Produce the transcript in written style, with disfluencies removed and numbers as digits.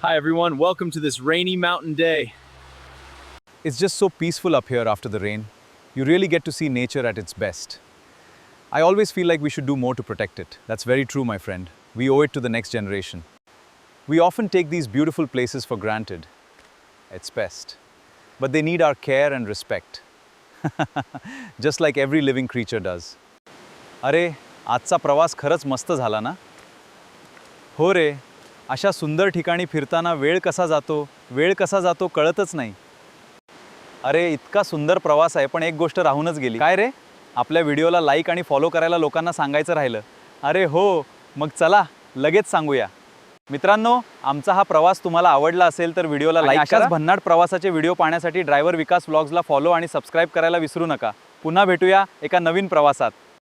Hi everyone, welcome to this rainy mountain day. It's just so peaceful up here after the rain. You really get to see nature at its best. I always feel like we should do more to protect it. That's very true, my friend. We owe it to the next generation. We often take these beautiful places for granted. It's best. But they need our care and respect. Just like every living creature does. अरे, आजचा प्रवास खरंच मस्त झाला ना? हो रे, अशा सुंदर ठिकाणी फिरताना वेळ कसा जातो कळतच नाही. अरे इतका सुंदर प्रवास आहे पण एक गोष्ट राहूनच गेली. काय रे? आपल्या व्हिडिओला लाईक आणि फॉलो करायला लोकांना सांगायचं राहिलं. अरे हो, मग चला लगेच सांगूया. मित्रांनो, आमचा हा प्रवास तुम्हाला आवडला असेल तर व्हिडिओला लाईक करा. अशाच भन्नाट प्रवासाचे व्हिडिओ पाहण्यासाठी ड्रायव्हर विकास व्लॉग्सला फॉलो आणि सबस्क्राईब करायला विसरू नका. पुन्हा भेटूया एका नवीन प्रवासात.